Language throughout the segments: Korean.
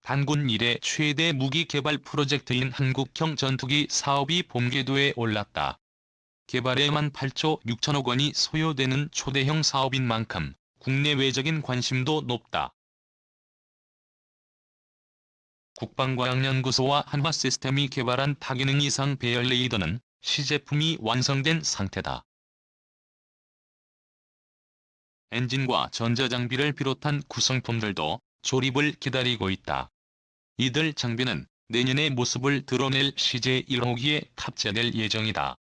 단군 이래 최대 무기 개발 프로젝트인 한국형 전투기 사업이 본궤도에 올랐다. 개발에만 8조 6천억 원이 소요되는 초대형 사업인 만큼 국내외적인 관심도 높다. 국방과학연구소와 한화시스템이 개발한 다기능 이상 배열 레이더는 시제품이 완성된 상태다. 엔진과 전자장비를 비롯한 구성품들도 조립을 기다리고 있다. 이들 장비는 내년의 모습을 드러낼 CJ-1호기에 탑재될 예정이다.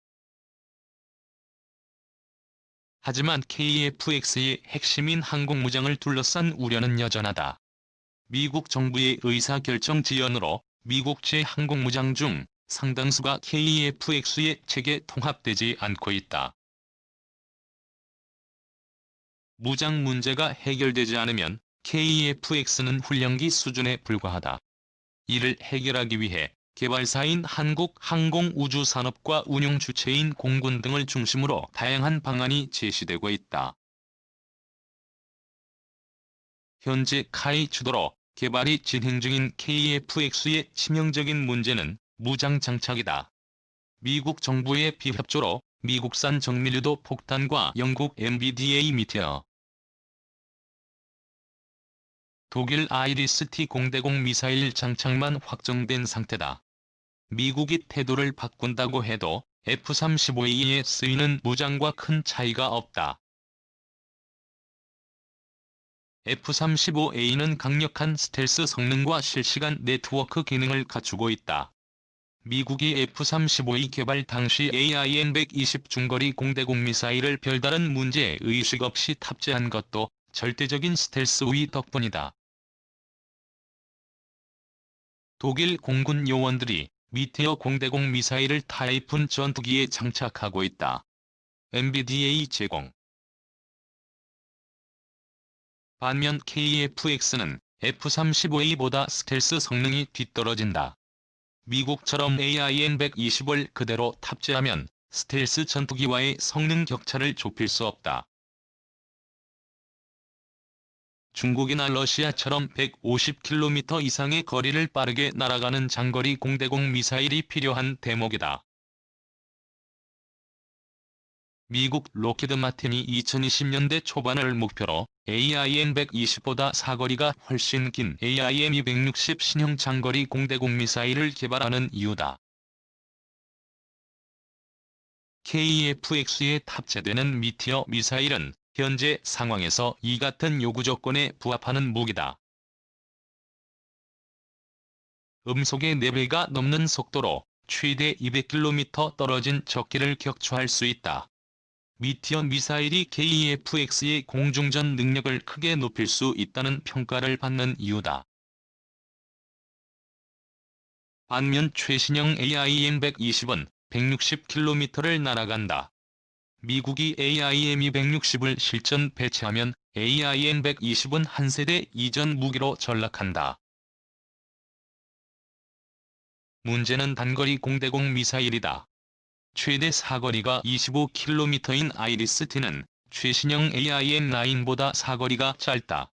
하지만 KF-X의 핵심인 항공무장을 둘러싼 우려는 여전하다. 미국 정부의 의사결정 지연으로 미국 제-항공무장 중 상당수가 KF-X의 체계 통합되지 않고 있다. 무장 문제가 해결되지 않으면 KF-X는 훈련기 수준에 불과하다. 이를 해결하기 위해 개발사인 한국항공우주산업과 운용 주체인 공군 등을 중심으로 다양한 방안이 제시되고 있다. 현재 카이 주도로 개발이 진행 중인 KF-X의 치명적인 문제는 무장 장착이다. 미국 정부의 비협조로 미국산 정밀유도 폭탄과 영국 MBDA 미티어, 독일 아이리스-T 공대공 미사일 장착만 확정된 상태다. 미국이 태도를 바꾼다고 해도 F-35A에 쓰이는 무장과 큰 차이가 없다. F-35A는 강력한 스텔스 성능과 실시간 네트워크 기능을 갖추고 있다. 미국이 F-35A 개발 당시 AIM-120 중거리 공대공 미사일을 별다른 문제 의식 없이 탑재한 것도 절대적인 스텔스 우위 덕분이다. 독일 공군 요원들이 미티어 공대공 미사일을 타이푼 전투기에 장착하고 있다. MBDA 제공. 반면 KF-X는 F-35A보다 스텔스 성능이 뒤떨어진다. 미국처럼 AIM-120을 그대로 탑재하면 스텔스 전투기와의 성능 격차를 좁힐 수 없다. 중국이나 러시아처럼 150km 이상의 거리를 빠르게 날아가는 장거리 공대공 미사일이 필요한 대목이다. 미국 로키드 마틴이 2020년대 초반을 목표로 AIM-120보다 사거리가 훨씬 긴 AIM-260 신형 장거리 공대공 미사일을 개발하는 이유다. KF-X에 탑재되는 미티어 미사일은 현재 상황에서 이 같은 요구 조건에 부합하는 무기다. 음속의 4배가 넘는 속도로 최대 200km 떨어진 적기를 격추할 수 있다. 미티어 미사일이 KF-X의 공중전 능력을 크게 높일 수 있다는 평가를 받는 이유다. 반면 최신형 AIM-120은 160km를 날아간다. 미국이 AIM-260을 실전 배치하면 AIM-120은 한 세대 이전 무기로 전락한다. 문제는 단거리 공대공 미사일이다. 최대 사거리가 25km인 아이리스-T는 최신형 AIM-9보다 사거리가 짧다.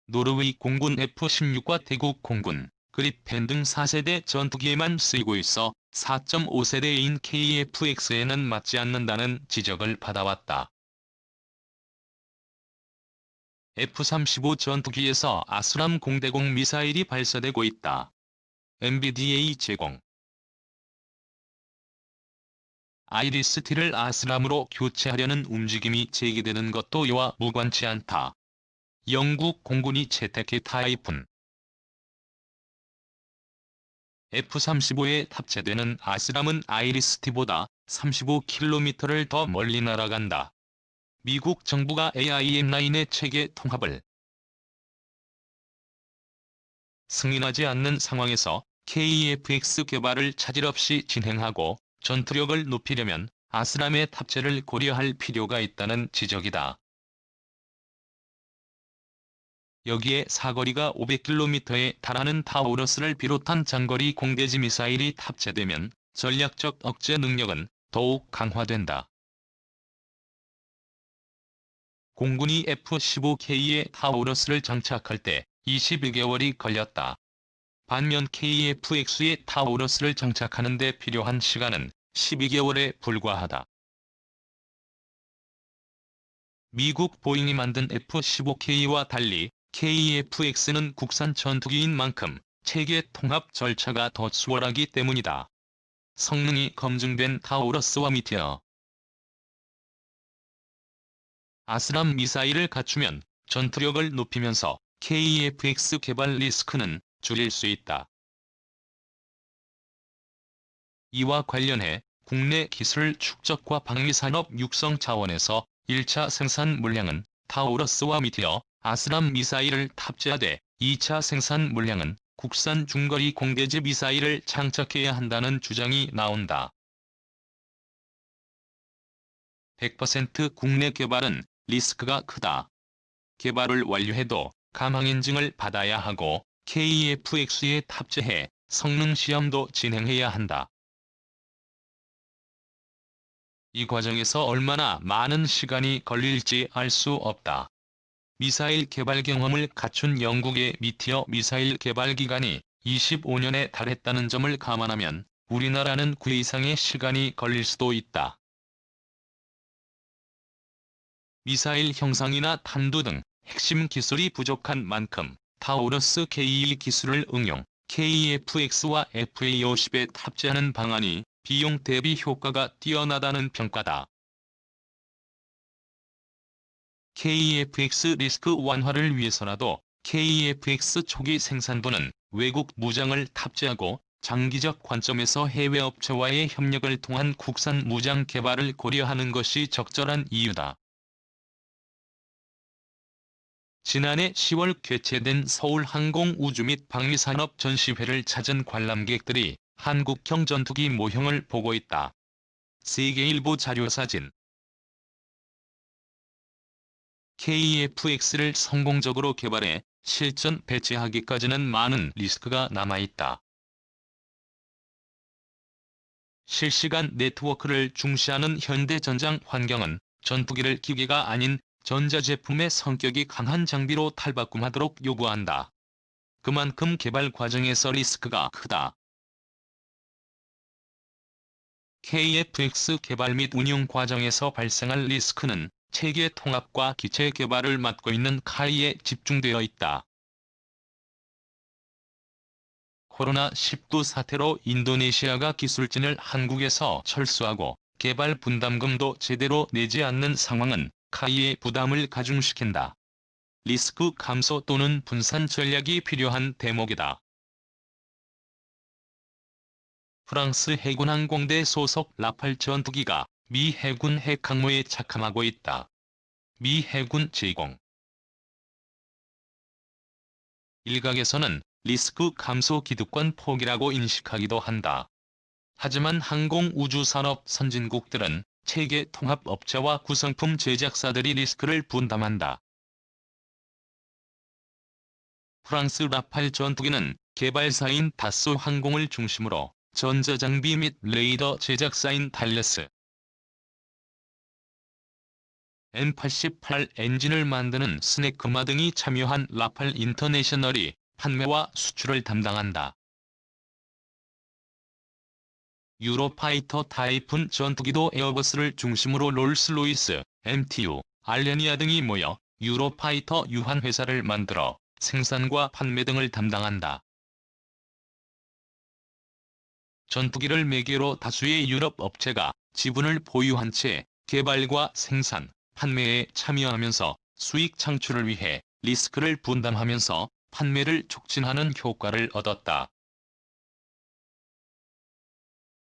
노르웨이 공군 F-16과 태국 공군, 그리펜 등 4세대 전투기에만 쓰이고 있어 4.5세대인 KF-X에는 맞지 않는다는 지적을 받아왔다. F-35 전투기에서 아스람 공대공 미사일이 발사되고 있다. MBDA 제공. 아이리스-T를 아스람으로 교체하려는 움직임이 제기되는 것도 이와 무관치 않다. 영국 공군이 채택해 타이푼 F-35에 탑재되는 아스람은 아이리스-T보다 35km를 더 멀리 날아간다. 미국 정부가 AIM-9의 체계 통합을 승인하지 않는 상황에서 KF-X 개발을 차질 없이 진행하고 전투력을 높이려면 아스람의 탑재를 고려할 필요가 있다는 지적이다. 여기에 사거리가 500km에 달하는 타우러스를 비롯한 장거리 공대지 미사일이 탑재되면 전략적 억제 능력은 더욱 강화된다. 공군이 F-15K에 타우러스를 장착할 때 21개월이 걸렸다. 반면 KF-X에 타우러스를 장착하는 데 필요한 시간은 12개월에 불과하다. 미국 보잉이 만든 F-15K와 달리 KF-X는 국산 전투기인 만큼 체계 통합 절차가 더 수월하기 때문이다. 성능이 검증된 타우러스와 미티어 아스람 미사일을 갖추면 전투력을 높이면서 KF-X 개발 리스크는 줄일 수 있다. 이와 관련해 국내 기술 축적과 방위산업 육성 차원에서 1차 생산 물량은 타우러스와 미티어, 아스람 미사일을 탑재하되 2차 생산 물량은 국산 중거리 공대지 미사일을 장착해야 한다는 주장이 나온다. 100% 국내 개발은 리스크가 크다. 개발을 완료해도 감항 인증을 받아야 하고 KF-X에 탑재해 성능 시험도 진행해야 한다. 이 과정에서 얼마나 많은 시간이 걸릴지 알 수 없다. 미사일 개발 경험을 갖춘 영국의 미티어 미사일 개발 기간이 25년에 달했다는 점을 감안하면 우리나라는 그 이상의 시간이 걸릴 수도 있다. 미사일 형상이나 탄두 등 핵심 기술이 부족한 만큼 타우러스 KE 기술을 응용, KF-X와 FA-50에 탑재하는 방안이 비용 대비 효과가 뛰어나다는 평가다. KF-X 리스크 완화를 위해서라도 KF-X 초기 생산부는 외국 무장을 탑재하고 장기적 관점에서 해외 업체와의 협력을 통한 국산 무장 개발을 고려하는 것이 적절한 이유다. 지난해 10월 개최된 서울항공우주 및 방위산업 전시회를 찾은 관람객들이 한국형 전투기 모형을 보고 있다. 세계일보 자료사진. KF-X를 성공적으로 개발해 실전 배치하기까지는 많은 리스크가 남아있다. 실시간 네트워크를 중시하는 현대 전장 환경은 전투기를 기계가 아닌 전자제품의 성격이 강한 장비로 탈바꿈하도록 요구한다. 그만큼 개발 과정에서 리스크가 크다. KF-X 개발 및 운용 과정에서 발생할 리스크는 체계 통합과 기체 개발을 맡고 있는 카이에 집중되어 있다. 코로나19 사태로 인도네시아가 기술진을 한국에서 철수하고 개발 분담금도 제대로 내지 않는 상황은 카이의 부담을 가중시킨다. 리스크 감소 또는 분산 전략이 필요한 대목이다. 프랑스 해군 항공대 소속 라팔 전투기가 미 해군 핵항모에 착함하고 있다. 미 해군 제공. 일각에서는 리스크 감소 기득권 포기라고 인식하기도 한다. 하지만 항공우주산업 선진국들은 체계 통합 업체와 구성품 제작사들이 리스크를 분담한다. 프랑스 라팔 전투기는 개발사인 다소 항공을 중심으로 전자장비 및 레이더 제작사인 달레스 M88 엔진을 만드는 스네크마 등이 참여한 라팔 인터내셔널이 판매와 수출을 담당한다. 유로파이터 타이푼 전투기도 에어버스를 중심으로 롤스로이스, MTU, 알레니아 등이 모여 유로파이터 유한회사를 만들어 생산과 판매 등을 담당한다. 전투기를 매개로 다수의 유럽 업체가 지분을 보유한 채 개발과 생산, 판매에 참여하면서 수익 창출을 위해 리스크를 분담하면서 판매를 촉진하는 효과를 얻었다.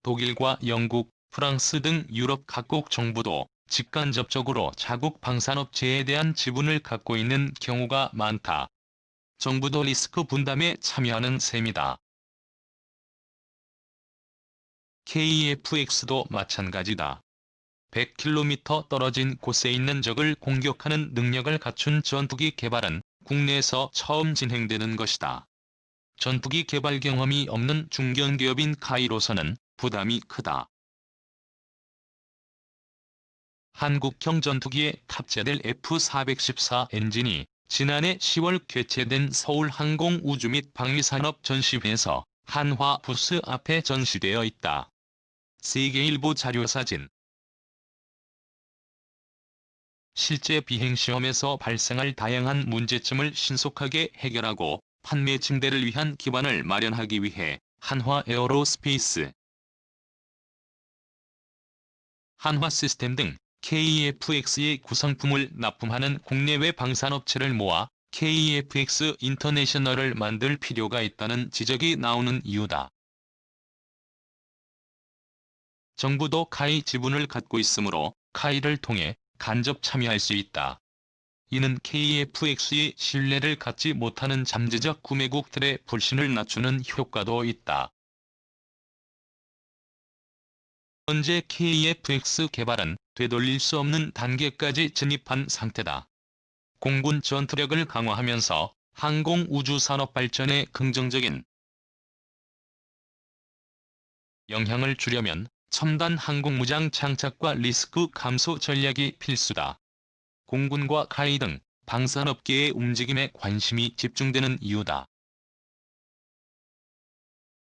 독일과 영국, 프랑스 등 유럽 각국 정부도 직간접적으로 자국 방산업체에 대한 지분을 갖고 있는 경우가 많다. 정부도 리스크 분담에 참여하는 셈이다. KF-X도 마찬가지다. 100km 떨어진 곳에 있는 적을 공격하는 능력을 갖춘 전투기 개발은 국내에서 처음 진행되는 것이다. 전투기 개발 경험이 없는 중견기업인 카이로서는 부담이 크다. 한국형 전투기에 탑재될 F-414 엔진이 지난해 10월 개최된 서울항공우주 및 방위산업 전시회에서 한화 부스 앞에 전시되어 있다. 세계일보 자료사진. 실제 비행시험에서 발생할 다양한 문제점을 신속하게 해결하고 판매 증대를 위한 기반을 마련하기 위해 한화 에어로스페이스, 한화 시스템 등 KEFX의 구성품을 납품하는 국내외 방산업체를 모아 KEFX 인터내셔널을 만들 필요가 있다는 지적이 나오는 이유다. 정부도 카이 지분을 갖고 있으므로 카이를 통해 간접 참여할 수 있다. 이는 KEFX의 신뢰를 갖지 못하는 잠재적 구매국들의 불신을 낮추는 효과도 있다. 현재 KEFX 개발은 되돌릴 수 없는 단계까지 진입한 상태다. 공군 전투력을 강화하면서 항공우주산업 발전에 긍정적인 영향을 주려면 첨단 항공무장 장착과 리스크 감소 전략이 필수다. 공군과 카이 등 방산업계의 움직임에 관심이 집중되는 이유다.